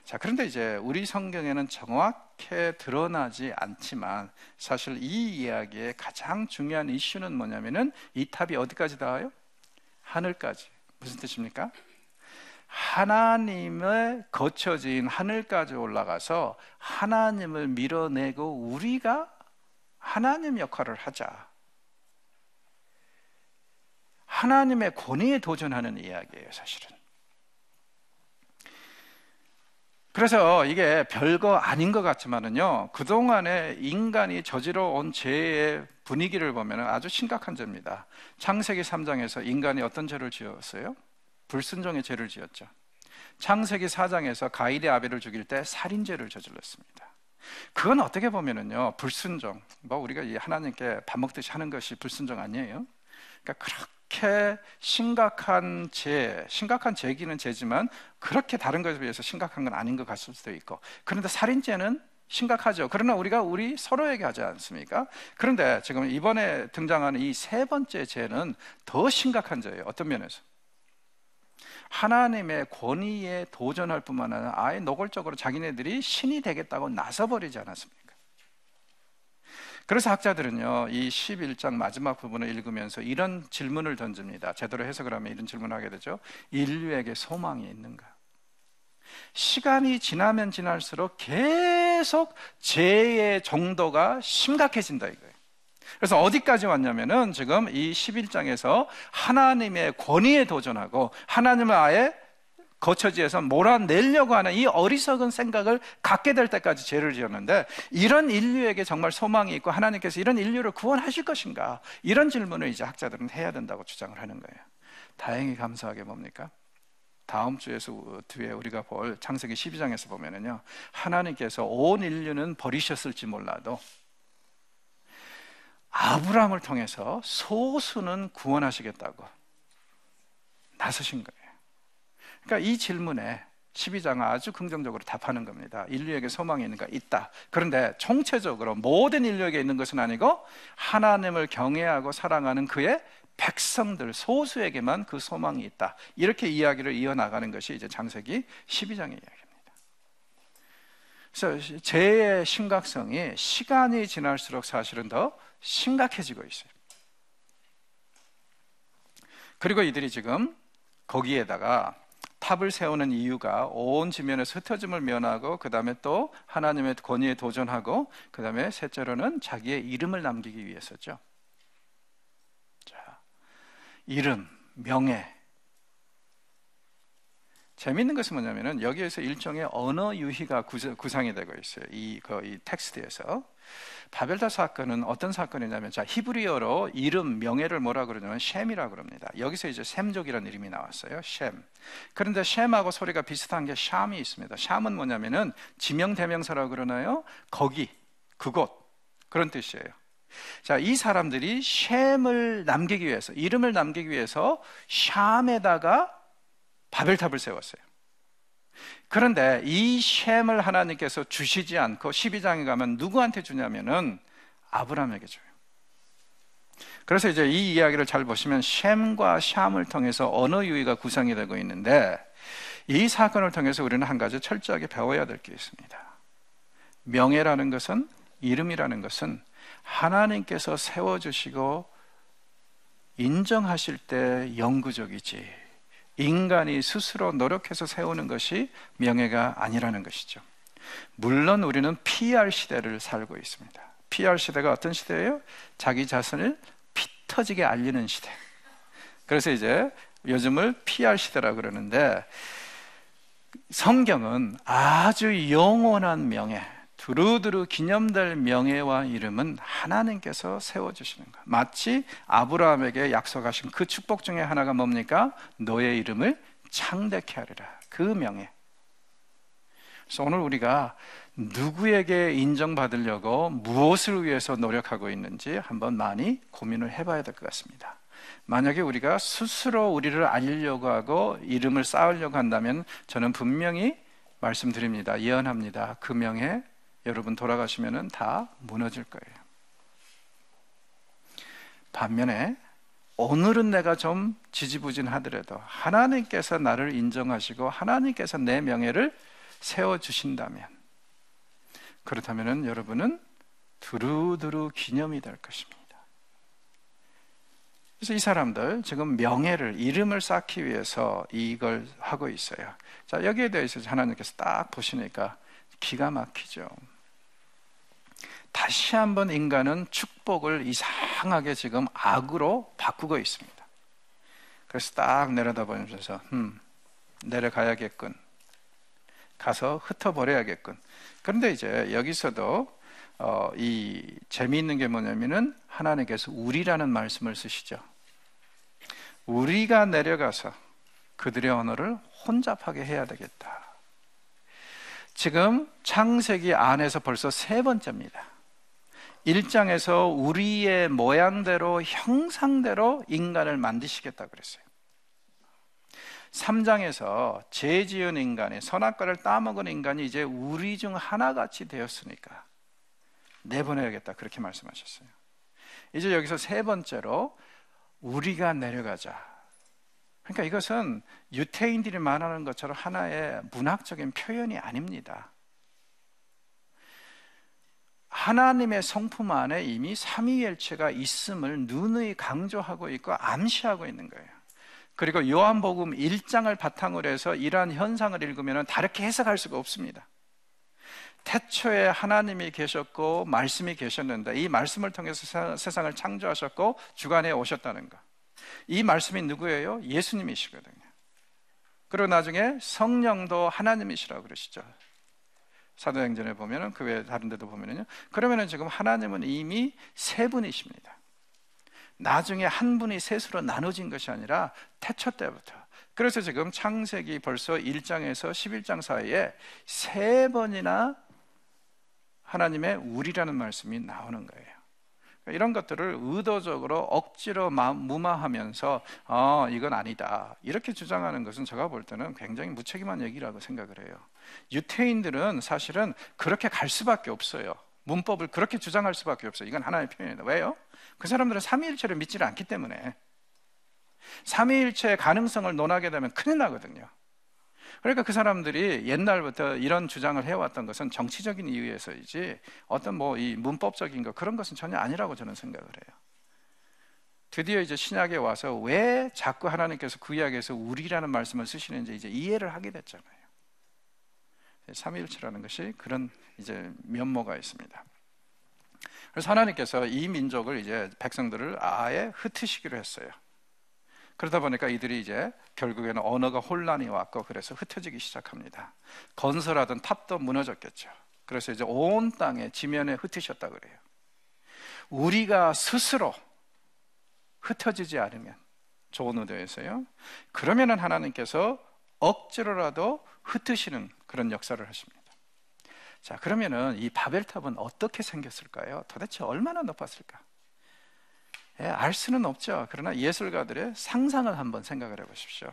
자, 그런데 이제 우리 성경에는 정확히 드러나지 않지만 사실 이 이야기의 가장 중요한 이슈는 뭐냐면은 이 탑이 어디까지 닿아요? 하늘까지. 무슨 뜻입니까? 하나님의 거처지인 하늘까지 올라가서 하나님을 밀어내고 우리가 하나님 역할을 하자. 하나님의 권위에 도전하는 이야기예요, 사실은. 그래서 이게 별거 아닌 것 같지만은요, 그동안에 인간이 저지러 온 죄의 분위기를 보면 아주 심각한 죄입니다. 창세기 3장에서 인간이 어떤 죄를 지었어요? 불순종의 죄를 지었죠. 창세기 4장에서 가인이 아벨을 죽일 때 살인죄를 저질렀습니다. 그건 어떻게 보면은요, 불순종, 우리가 이 하나님께 밥 먹듯이 하는 것이 불순종 아니에요? 그러니까 그렇게 심각한 죄기는 죄지만 그렇게 다른 것에 비해서 심각한 건 아닌 것 같을 수도 있고, 그런데 살인죄는 심각하죠. 그러나 우리가 우리 서로에게 하지 않습니까? 그런데 지금 이번에 등장하는 이 세 번째 죄는 더 심각한 죄예요. 어떤 면에서? 하나님의 권위에 도전할 뿐만 아니라 아예 노골적으로 자기네들이 신이 되겠다고 나서버리지 않았습니까? 그래서 학자들은요, 이 11장 마지막 부분을 읽으면서 이런 질문을 던집니다. 제대로 해석을 하면 이런 질문을 하게 되죠. 인류에게 소망이 있는가? 시간이 지나면 지날수록 계속 죄의 정도가 심각해진다 이거예요. 그래서 어디까지 왔냐면은 지금 이 11장에서 하나님의 권위에 도전하고 하나님을 아예 거처지에서 몰아내려고 하는 이 어리석은 생각을 갖게 될 때까지 죄를 지었는데, 이런 인류에게 정말 소망이 있고 하나님께서 이런 인류를 구원하실 것인가, 이런 질문을 이제 학자들은 해야 된다고 주장을 하는 거예요. 다행히 감사하게 뭡니까? 다음 뒤에 우리가 볼 창세기 12장에서 보면은요, 하나님께서 온 인류는 버리셨을지 몰라도 아브라함을 통해서 소수는 구원하시겠다고 나서신 거예요. 그러니까 이 질문에 12장은 아주 긍정적으로 답하는 겁니다. 인류에게 소망이 있는가? 있다. 그런데 총체적으로 모든 인류에게 있는 것은 아니고 하나님을 경외하고 사랑하는 그의 백성들 소수에게만 그 소망이 있다. 이렇게 이야기를 이어나가는 것이 이제 창세기 12장의 이야기입니다. 그래서 죄의 심각성이 시간이 지날수록 사실은 더 심각해지고 있어요. 그리고 이들이 지금 거기에다가 탑을 세우는 이유가 온 지면에서 흩어짐을 면하고, 그 다음에 또 하나님의 권위에 도전하고, 그 다음에 셋째로는 자기의 이름을 남기기 위해서죠. 자, 이름, 명예. 재미있는 것은 뭐냐면은 여기에서 일종의 언어 유희가 구상이 되고 있어요. 이 텍스트에서. 바벨탑 사건은 어떤 사건이냐면, 자, 히브리어로 이름, 명예를 뭐라 그러냐면 셈이라고 그럽니다. 여기서 이제 셈족이라는 이름이 나왔어요. 셈. 그런데 셈하고 소리가 비슷한 게 샴이 있습니다. 샴은 뭐냐면은 지명 대명사라고 그러나요? 거기, 그곳, 그런 뜻이에요. 자, 이 사람들이 셈을 남기기 위해서, 이름을 남기기 위해서 샴에다가 바벨탑을 세웠어요. 그런데 이 셈을 하나님께서 주시지 않고 12장에 가면 누구한테 주냐면은 아브라함에게 줘요. 그래서 이제 이 이야기를 잘 보시면 셈과 샴을 통해서 언어 유희가 구성이 되고 있는데, 이 사건을 통해서 우리는 한 가지 철저하게 배워야 될 게 있습니다. 명예라는 것은, 이름이라는 것은 하나님께서 세워주시고 인정하실 때 영구적이지 인간이 스스로 노력해서 세우는 것이 명예가 아니라는 것이죠. 물론 우리는 PR 시대를 살고 있습니다. PR 시대가 어떤 시대예요? 자기 자신을 피 터지게 알리는 시대. 그래서 이제 요즘을 PR 시대라고 그러는데, 성경은 아주 영원한 명예, 두루두루 기념될 명예와 이름은 하나님께서 세워주시는 것. 마치 아브라함에게 약속하신 그 축복 중에 하나가 뭡니까? 너의 이름을 창대케 하리라. 그 명예. 그래서 오늘 우리가 누구에게 인정받으려고 무엇을 위해서 노력하고 있는지 한번 많이 고민을 해봐야 될 것 같습니다. 만약에 우리가 스스로 우리를 알리려고 하고 이름을 쌓으려고 한다면 저는 분명히 말씀드립니다. 예언합니다. 그 명예 여러분 돌아가시면 다 무너질 거예요. 반면에 오늘은 내가 좀 지지부진하더라도 하나님께서 나를 인정하시고 하나님께서 내 명예를 세워주신다면, 그렇다면 여러분은 두루두루 기념이 될 것입니다. 그래서 이 사람들 지금 명예를, 이름을 쌓기 위해서 이걸 하고 있어요. 자, 여기에 대해서 하나님께서 딱 보시니까 기가 막히죠. 다시 한번 인간은 축복을 이상하게 지금 악으로 바꾸고 있습니다. 그래서 딱 내려다보면서 내려가야겠군, 가서 흩어버려야겠군. 그런데 이제 여기서도 이 재미있는 게 뭐냐면은 하나님께서 우리라는 말씀을 쓰시죠. 우리가 내려가서 그들의 언어를 혼잡하게 해야 되겠다. 지금 창세기 안에서 벌써 세 번째입니다. 1장에서 우리의 모양대로 형상대로 인간을 만드시겠다 그랬어요. 3장에서 죄 지은 인간이, 선악과를 따먹은 인간이 이제 우리 중 하나같이 되었으니까 내보내야겠다, 그렇게 말씀하셨어요. 이제 여기서 세 번째로 우리가 내려가자. 그러니까 이것은 유태인들이 말하는 것처럼 하나의 문학적인 표현이 아닙니다. 하나님의 성품 안에 이미 삼위일체가 있음을 누누이 강조하고 있고 암시하고 있는 거예요. 그리고 요한복음 1장을 바탕으로 해서 이러한 현상을 읽으면 다르게 해석할 수가 없습니다. 태초에 하나님이 계셨고 말씀이 계셨는데 이 말씀을 통해서 세상을 창조하셨고 주관해 오셨다는 것. 이 말씀이 누구예요? 예수님이시거든요. 그리고 나중에 성령도 하나님이시라고 그러시죠. 사도행전에 보면은, 그 외에 다른 데도 보면은요. 그러면은 지금 하나님은 이미 세 분이십니다. 나중에 한 분이 셋으로 나눠진 것이 아니라 태초 때부터. 그래서 지금 창세기 벌써 1장에서 11장 사이에 세 번이나 하나님의 우리라는 말씀이 나오는 거예요. 이런 것들을 의도적으로 억지로 무마하면서 이건 아니다, 이렇게 주장하는 것은 제가 볼 때는 굉장히 무책임한 얘기라고 생각을 해요. 유태인들은 사실은 그렇게 갈 수밖에 없어요. 문법을 그렇게 주장할 수밖에 없어요. 이건 하나의 표현이다. 왜요? 그 사람들은 삼위일체를 믿지 않기 때문에. 삼위일체의 가능성을 논하게 되면 큰일 나거든요. 그러니까 그 사람들이 옛날부터 이런 주장을 해왔던 것은 정치적인 이유에서이지 어떤 이 문법적인 거, 그런 것은 전혀 아니라고 저는 생각을 해요. 드디어 이제 신약에 와서 왜 자꾸 하나님께서 구약에서 우리라는 말씀을 쓰시는지 이제 이해를 하게 됐잖아요. 삼위일체라는 것이 그런 이제 면모가 있습니다. 그래서 하나님께서 이 민족을, 이제 백성들을 아예 흩으시기로 했어요. 그러다 보니까 이들이 이제 결국에는 언어가 혼란이 왔고, 그래서 흩어지기 시작합니다. 건설하던 탑도 무너졌겠죠. 그래서 이제 온 땅에 지면에 흩으셨다 그래요. 우리가 스스로 흩어지지 않으면, 좋은 의도에서요, 그러면은 하나님께서 억지로라도 흩으시는 그런 역사를 하십니다. 자, 그러면은 이 바벨탑은 어떻게 생겼을까요? 도대체 얼마나 높았을까? 알 수는 없죠. 그러나 예술가들의 상상을 한번 생각을 해보십시오.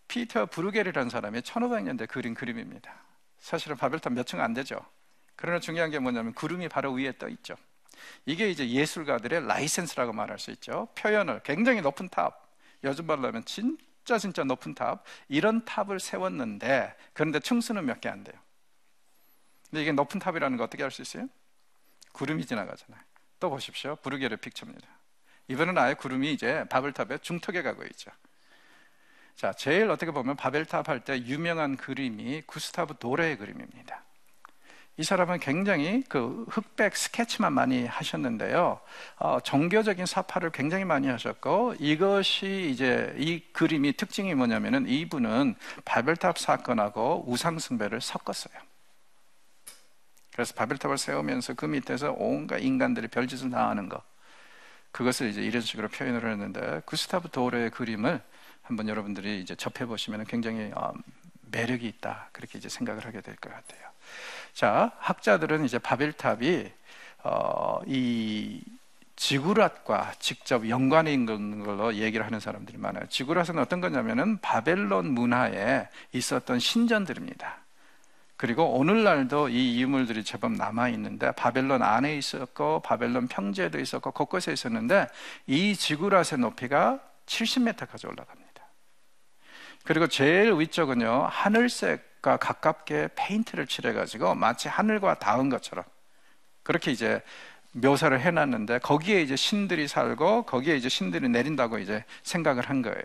피터 브루겔이라는 사람이 1500년대 그린 그림입니다. 사실은 바벨탑 몇 층 안 되죠. 그러나 중요한 게 뭐냐면 구름이 바로 위에 떠 있죠. 이게 이제 예술가들의 라이센스라고 말할 수 있죠. 표현을, 굉장히 높은 탑, 요즘 말로 하면 진짜 높은 탑, 이런 탑을 세웠는데, 그런데 층수는 몇 개 안 돼요. 근데 이게 높은 탑이라는 거 어떻게 알 수 있어요? 구름이 지나가잖아요. 또 보십시오. 브루겔의 픽처입니다. 이번엔 아예 구름이 이제 바벨탑의 중턱에 가고 있죠. 자, 제일 어떻게 보면 바벨탑 할 때 유명한 그림이 구스타브 도레의 그림입니다. 이 사람은 굉장히 그 흑백 스케치만 많이 하셨는데요. 종교적인 사파를 굉장히 많이 하셨고, 이것이 이제 이 그림이 특징이 뭐냐면은 이분은 바벨탑 사건하고 우상숭배를 섞었어요. 그래서 바벨탑을 세우면서 그 밑에서 온갖 인간들이 별짓을 다 하는 것, 그것을 이제 이런 식으로 표현을 했는데, 구스타브 도레의 그림을 한번 여러분들이 이제 접해 보시면 굉장히 매력이 있다, 그렇게 이제 생각을 하게 될 것 같아요. 자, 학자들은 이제 바벨탑이 이 지구랏과 직접 연관이 있는 걸로 얘기를 하는 사람들이 많아요. 지구랏은 어떤 거냐면은 바벨론 문화에 있었던 신전들입니다. 그리고 오늘날도 이 유물들이 제법 남아있는데, 바벨론 안에 있었고 바벨론 평지에도 있었고 곳곳에 있었는데, 이 지구랏의 높이가 70m까지 올라갑니다. 그리고 제일 위쪽은요, 하늘색과 가깝게 페인트를 칠해가지고 마치 하늘과 닿은 것처럼 그렇게 이제 묘사를 해놨는데, 거기에 이제 신들이 살고 거기에 이제 신들이 내린다고 이제 생각을 한 거예요.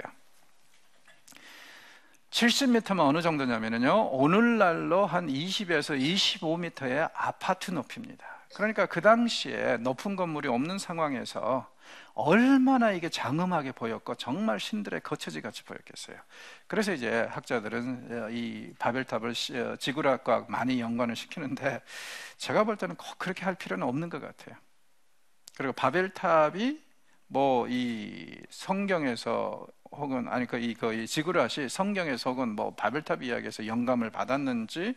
70m면 어느 정도냐면요, 오늘날로 한 20에서 25m의 아파트 높이입니다. 그러니까 그 당시에 높은 건물이 없는 상황에서 얼마나 이게 장엄하게 보였고 정말 신들의 거처지 같이 보였겠어요. 그래서 이제 학자들은 이 바벨탑을 지구락과 많이 연관을 시키는데, 제가 볼 때는 꼭 그렇게 할 필요는 없는 것 같아요. 그리고 바벨탑이 뭐 이 성경에서 혹은 아니 이 지구랏이 성경에서 혹은 뭐 바벨탑 이야기에서 영감을 받았는지는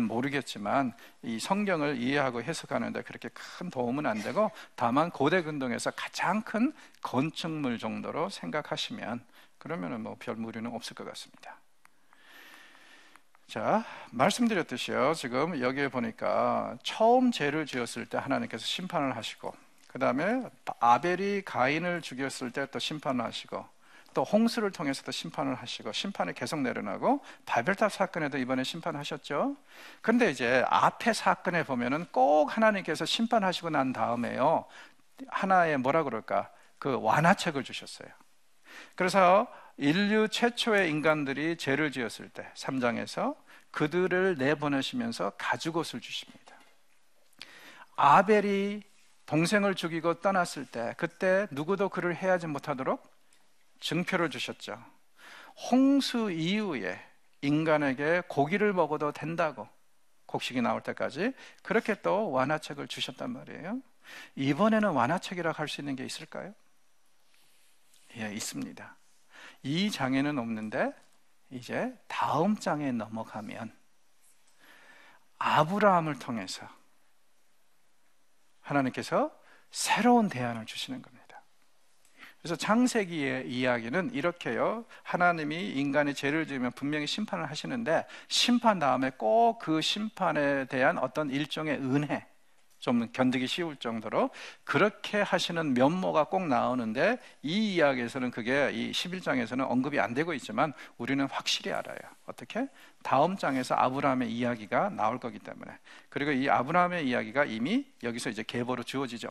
모르겠지만, 이 성경을 이해하고 해석하는데 그렇게 큰 도움은 안 되고, 다만 고대 근동에서 가장 큰 건축물 정도로 생각하시면 그러면은 뭐 별 무리는 없을 것 같습니다. 자, 말씀드렸듯이요, 지금 여기에 보니까 처음 죄를 지었을 때 하나님께서 심판을 하시고, 그 다음에 아벨이 가인을 죽였을 때 또 심판을 하시고, 또 홍수를 통해서도 심판을 하시고, 심판이 계속 내려나고, 바벨탑 사건에도 이번에 심판하셨죠. 그런데 이제 앞에 사건에 보면은 꼭 하나님께서 심판하시고 난 다음에요, 하나의 뭐라 그럴까, 그 완화책을 주셨어요. 그래서 인류 최초의 인간들이 죄를 지었을 때 3장에서 그들을 내보내시면서 가죽옷을 주십니다. 아벨이 동생을 죽이고 떠났을 때, 그때 누구도 그를 해하지 못하도록 증표를 주셨죠. 홍수 이후에 인간에게 고기를 먹어도 된다고, 곡식이 나올 때까지 그렇게 또 완화책을 주셨단 말이에요. 이번에는 완화책이라고 할 수 있는 게 있을까요? 예, 있습니다. 이 장에는 없는데, 이제 다음 장에 넘어가면 아브라함을 통해서 하나님께서 새로운 대안을 주시는 겁니다. 그래서 창세기의 이야기는 이렇게요, 하나님이 인간이 죄를 지으면 분명히 심판을 하시는데, 심판 다음에 꼭 그 심판에 대한 어떤 일종의 은혜, 좀 견디기 쉬울 정도로 그렇게 하시는 면모가 꼭 나오는데, 이 이야기에서는 그게 이 11장에서는 언급이 안 되고 있지만 우리는 확실히 알아요. 어떻게? 다음 장에서 아브라함의 이야기가 나올 거기 때문에. 그리고 이 아브라함의 이야기가 이미 여기서 이제 계보로 주어지죠.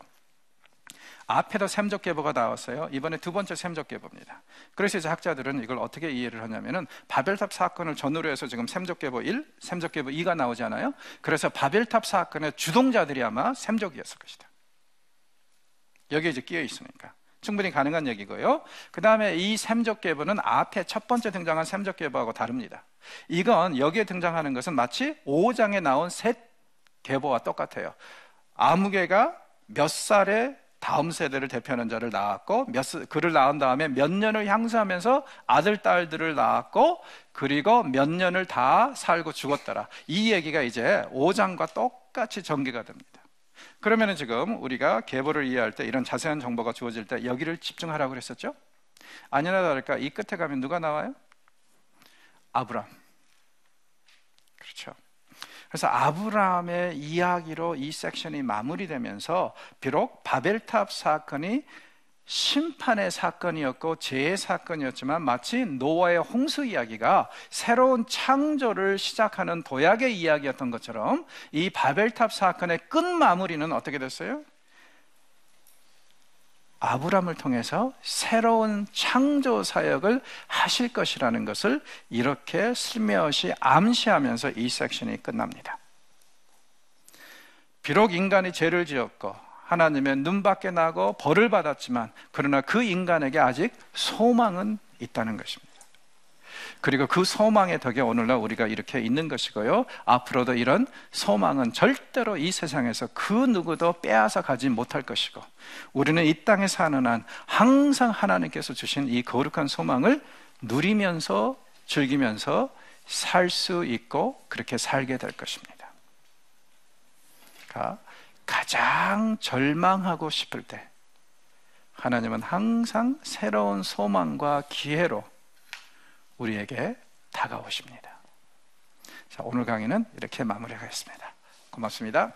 앞에도 셈적 계보가 나왔어요. 이번에 두 번째 셈적 계보입니다. 그래서 이제 학자들은 이걸 어떻게 이해를 하냐면은, 바벨탑 사건을 전후로 해서 지금 셈적 계보 1, 셈적 계보 2가 나오잖아요. 그래서 바벨탑 사건의 주동자들이 아마 셈적이었을 것이다. 여기에 이제 끼어 있으니까 충분히 가능한 얘기고요. 그 다음에 이 셈적 계보는 앞에 첫 번째 등장한 셈적 계보하고 다릅니다. 이건 여기에 등장하는 것은 마치 5장에 나온 셋 계보와 똑같아요. 아무개가 몇 살에 다음 세대를 대표하는 자를 낳았고, 그를 낳은 다음에 몇 년을 향수하면서 아들, 딸들을 낳았고, 그리고 몇 년을 다 살고 죽었더라. 이 얘기가 이제 5장과 똑같이 전개가 됩니다. 그러면 지금 우리가 계보를 이해할 때, 이런 자세한 정보가 주어질 때 여기를 집중하라고 그랬었죠? 아니나 다를까 이 끝에 가면 누가 나와요? 아브람. 그렇죠. 그래서 아브라함의 이야기로 이 섹션이 마무리되면서, 비록 바벨탑 사건이 심판의 사건이었고 죄의 사건이었지만, 마치 노아의 홍수 이야기가 새로운 창조를 시작하는 도약의 이야기였던 것처럼, 이 바벨탑 사건의 끝마무리는 어떻게 됐어요? 아브라함을 통해서 새로운 창조 사역을 하실 것이라는 것을 이렇게 슬며시 암시하면서 이 섹션이 끝납니다. 비록 인간이 죄를 지었고 하나님의 눈밖에 나고 벌을 받았지만 그러나 그 인간에게 아직 소망은 있다는 것입니다. 그리고 그 소망의 덕에 오늘날 우리가 이렇게 있는 것이고요, 앞으로도 이런 소망은 절대로 이 세상에서 그 누구도 빼앗아 가지 못할 것이고, 우리는 이 땅에 사는 한 항상 하나님께서 주신 이 거룩한 소망을 누리면서 즐기면서 살 수 있고 그렇게 살게 될 것입니다. 그러니까 가장 절망하고 싶을 때 하나님은 항상 새로운 소망과 기회로 우리에게 다가오십니다. 자, 오늘 강의는 이렇게 마무리하겠습니다. 고맙습니다.